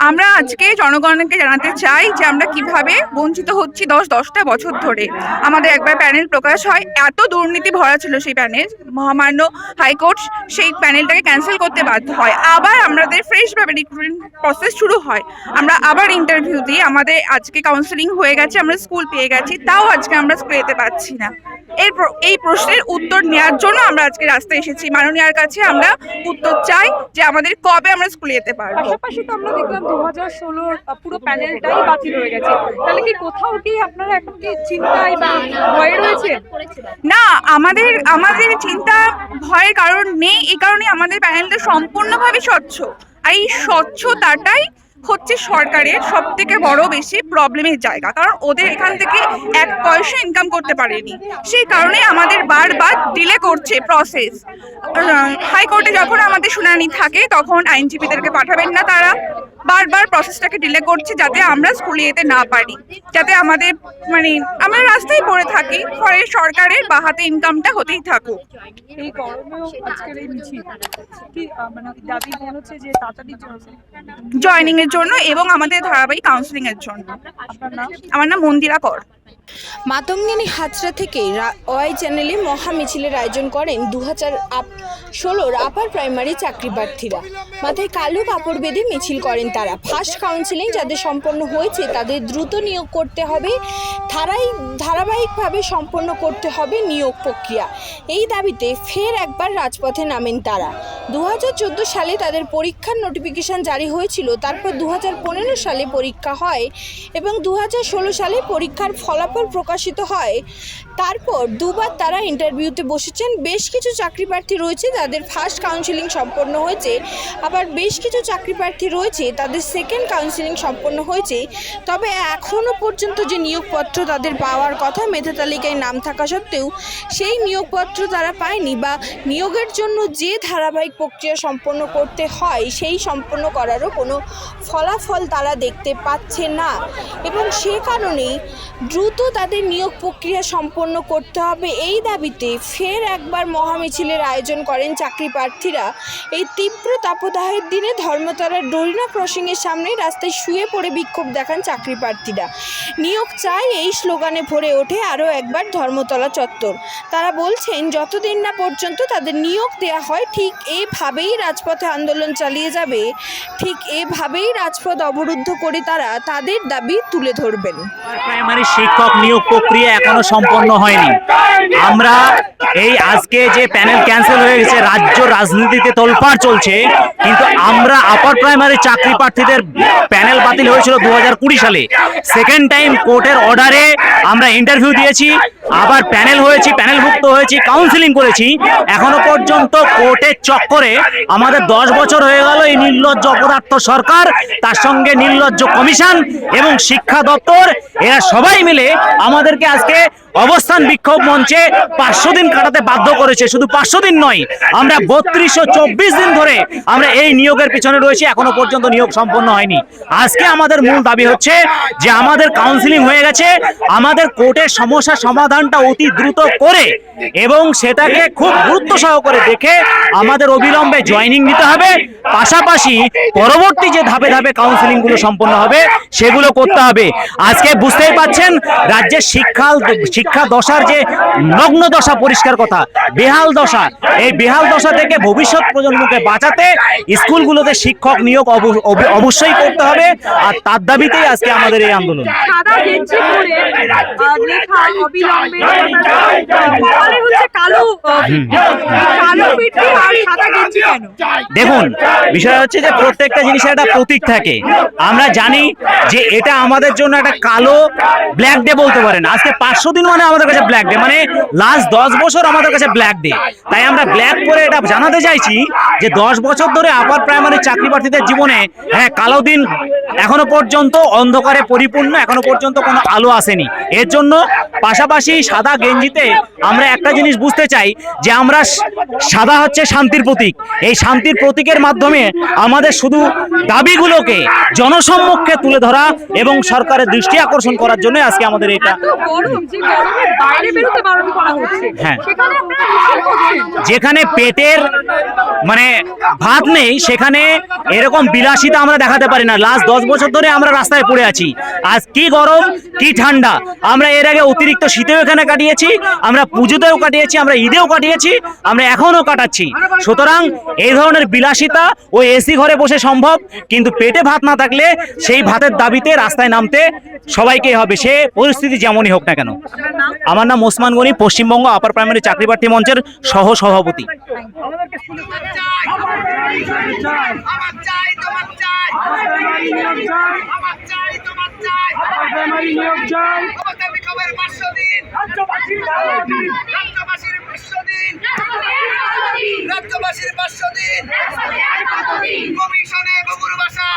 আমরা আজকে জনগণকে জানাতে চাই যে আমরা কিভাবে বঞ্চিত হচ্ছি 10টা বছর ধরে। আমাদের একবার প্যানেল প্রকাশ হয়, এত দুর্নীতি ভরা ছিল সেই প্যানেল, মহামান্য হাইকোর্ট সেই প্যানেলটাকে ক্যান্সেল করতে বাধ্য হয়। আবার আমাদের ফ্রেশভাবে রিক্রুটমেন্ট প্রসেস শুরু হয়, আমরা আবার ইন্টারভিউ দিই, আমাদের আজকে কাউন্সেলিং হয়ে গেছে, আমরা স্কুল পেয়ে গেছি, তাও আজকে আমরা স্কুল যেতে পারছি না। এই প্রশ্নের উত্তর নেওয়ার জন্য আমরা আজকে রাস্তায় এসেছি, মাননীয়ার কাছে আমরা উত্তর চাই যে আমাদের কবে আমরা স্কুলে যেতে পারবো। পাশাপাশি তো আমরা দেখলাম 2016 পুরো প্যানেলটাই বাতিল হয়ে গেছে, তাহলে কি কোথাও কি আপনারা এখন কি চিন্তায় বা ভয়ে রয়েছে? না, আমাদের চিন্তা ভয়ের কারণ নেই, এই কারণে আমাদের প্যানেলটা সম্পূর্ণভাবে স্বচ্ছ। আর এই স্বচ্ছতাটাই হচ্ছে সরকারের সব থেকে বড় বেশি প্রবলেমের জায়গা, কারণ ওদের এখান থেকে 1 পয়সা ইনকাম করতে পারেনি, সেই কারণে আমাদের বারবার ডিলে করছে প্রসেস। হাইকোর্টে যখন আমাদের শুনানি থাকে তখন আইনজীবীদেরকে পাঠাবেন না, তারা বারবার প্রসেসটাকে ডিলে করছে যাতে আমরা স্কুলে যেতে না পারি, যাতে আমাদের আমরা রাস্তায় পড়ে থাকি, ফলে সরকারের বাহাতে ইনকামটা হতেই থাকুক। এই গরমেও আজকের এই মিছিল কি দাবি মনে হচ্ছে যে তাড়াতাড়ি জয়নিং এর জন্য এবং আমাদের ধারাবাহিক কাউন্সিলিং এর জন্য। আপনার নাম? আমার নাম মন্দিরা কর। মাতঙ্গিনী হাজরা থেকে ওয়াই চ্যানেলে মহা মিছিলের আয়োজন করেন 2016 আপার প্রাইমারি চাকরি প্রার্থীরা। মাথায় কালো কাপড় বেঁধে মিছিল করেন তারা। ফার্স্ট কাউন্সিলিং যাদের সম্পন্ন হয়েছে তাদের দ্রুত নিয়োগ করতে হবে, ধারাবাহিকভাবে সম্পন্ন করতে হবে নিয়োগ প্রক্রিয়া। এই দাবিতে ফের একবার রাজপথে নামেন তারা। 2014 সালে তাদের পরীক্ষার নোটিফিকেশন জারি হয়েছিল, তারপর 2015 সালে পরীক্ষা হয় এবং 2016 সালে পরীক্ষার ফলাফল প্রকাশিত হয়। তারপর দুবার তারা ইন্টারভিউতে বসেছেন। বেশ কিছু চাকরি প্রার্থী রয়েছে যাদের ফার্স্ট কাউন্সিলিং সম্পন্ন হয়েছে, আবার বেশ কিছু চাকরি প্রার্থী রয়েছে তাদের সেকেন্ড কাউন্সিলিং সম্পন্ন হয়েছে। তবে এখনও পর্যন্ত যে নিয়োগপত্র তাদের পাওয়ার কথা, মেধা তালিকায় নাম থাকা সত্ত্বেও সেই নিয়োগপত্র তারা পায়নি, বা নিয়োগের জন্য যে ধারাবাহিক প্রক্রিয়া সম্পন্ন করতে হয় সেই সম্পন্ন করারও কোনো ফলাফল তারা দেখতে পাচ্ছে না। এবং সে কারণেই দ্রুত তাদের নিয়োগ প্রক্রিয়া সম্পন্ন করতে হবে, এই দাবিতে ফের একবার মহামিছিলের আয়োজন করেন চাকরি প্রার্থীরা। এই তীব্র তাপদাহের দিনে ধর্মতলার ডোরিনা ক্রসিংয়ের সামনে রাস্তায় শুয়ে পড়ে বিক্ষোভ দেখান চাকরি প্রার্থীরা। নিয়োগ চাই এই স্লোগানে ভরে ওঠে আরও একবার ধর্মতলা চত্বর। তারা বলছেন যতদিন না পর্যন্ত তাদের নিয়োগ দেওয়া হয় ঠিক এভাবেই রাজপথে আন্দোলন চালিয়ে যাবে, ঠিক এভাবেই রাজপথ অবরুদ্ধ করে তারা তাদের দাবি তুলে ধরবেন। প্রাইমারি শিক্ষক নিয়োগ প্রক্রিয়া এখনো সম্পন্ন হয়নি। আমরা এই আজকে যে প্যানেল ক্যান্সেল হয়ে গেছে, রাজ্য রাজনীতিতে তোলপাড় চলছে, কিন্তু আমরা আপার প্রাইমারি চাকরি প্রার্থীদের প্যানেল বাতিল হয়েছিল 2020 সালে। সেকেন্ড টাইম কোর্টের অর্ডারে আমরা ইন্টারভিউ দিয়েছি, আবার প্যানেল হয়েছি, প্যানেলভুক্ত হয়েছি, কাউন্সিলিং করেছি। এখনো পর্যন্ত কোর্টের চক্করে আমাদের 10 বছর হয়ে গেল। এই নির্লজ্জ অপদার্থ সরকার, তার সঙ্গে নির্লজ্জ কমিশন এবং শিক্ষা দপ্তর, এরা সবাই মিলে আমাদেরকে আজকে অবস্থান বিক্ষোভ মঞ্চে 500 দিন কাটাতে বাধ্য করেছে। শুধু 500 দিন নয়, আমরা 3224 দিন ধরে আমরা এই নিয়োগের পিছনে রয়েছি, এখনো পর্যন্ত নিয়োগ সম্পন্ন হয়নি। আজকে আমাদের মূল দাবি হচ্ছে যে আমাদের কাউন্সিলিং হয়ে গেছে, আমাদের কোর্টের সমস্যা সমাধানটা অতি দ্রুত করে এবং সেটাকে খুব গুরুত্ব সহকারে দেখে আমাদের অবিলম্বে জয়েনিং নিতে হবে। পাশাপাশি পরবর্তী যে ধাপে ধাপে কাউন্সিলিং গুলো সম্পন্ন হবে সেগুলো করতে হবে। আজকে বুঝতেই পাচ্ছেন রাজ্যের শিক্ষা দশার যে নগ্ন দশা, পরিষ্কার কথা, বেহাল দশা। এই বেহাল দশা থেকে ভবিষ্যৎ প্রজন্মকে বাঁচাতে স্কুলগুলোতে শিক্ষক নিয়োগ অবশ্যই করতে হবে, আর তার দাবিতেই আজকে আমাদের এই আন্দোলন। সাদা গেঞ্জি পরে লেখা অবিলম্বে, কপালে হচ্ছে কালো পিঠি আর সাদা গেঞ্জি কেন? দেখুন, বিষয় হচ্ছে যে প্রত্যেকটা জিনিসের একটা প্রতীক থাকে। আমরা জানি যে এটা আমাদের জন্য একটা কালো ব্ল্যাক ডে বলতে পারেন। আজকে 500 দিন মানে আমাদের কাছে ব্ল্যাক ডে, মানে লাস্ট 10 বছর আমাদের কাছে ব্ল্যাক ডে। তাই আমরা ব্ল্যাক করে এটা জানাতে চাইছি যে 10 বছর ধরে আপার প্রাইমারি চাকরি প্রার্থীদের জীবনে কালো দিন এখনো পর্যন্ত অন্ধকারে পরিপূর্ণ, এখনো পর্যন্ত কোনো আলো আসেনি। এর জন্য পাশাপাশি সাদা গেঞ্জিতে আমরা একটা জিনিস বুঝতে চাই যে আমরা সাদা হচ্ছে শান্তির প্রতীক। এই শান্তির প্রতীকের মাধ্যমে আমাদের শুধু দাবিগুলোকে জনসম্মুখে তুলে ধরা এবং সরকারের দৃষ্টি আকর্ষণ করার জন্য আজকে আমাদের এটা। এত গরম যে গরমের বাইরে বেরোতে বারণ করা হচ্ছে, হ্যাঁ। সেখানে আপনারা মিছিল করছেন। যেখানে পেটের মানে ভাত নেই সেখানে এরকম বিলাসিতা আমরা দেখাতে পারি না। লাস্ট 10 বছর ধরে আমরা রাস্তায় পড়ে আছি। আজ কি গরম কি ঠান্ডা, আমরা এর আগে অতিরিক্ত শীতেও এখানে কাটিয়েছি, আমরা পুজোতেও কাটিয়েছি, আমরা ঈদেও কাটিয়েছি, আমরা এখনো কাটাচ্ছি। সুতরাং এই ধরনের বিলাসিতা ও এসি ঘরে বসে সম্ভব, কিন্তু পেটে ভাত না থাকলে সেই ভাতের দাবিতে রাস্তায় নামতে সবাইকেই হবে, সে পরিস্থিতি যেমনই হোক না কেন। আমার নাম ওসমান গনি, পশ্চিমবঙ্গ আপার প্রাইমারি চাকরি প্রার্থী মঞ্চের সহ সভাপতি। রাজ্যবাসীর 500 দিন কমিশনে বাবুর বাসা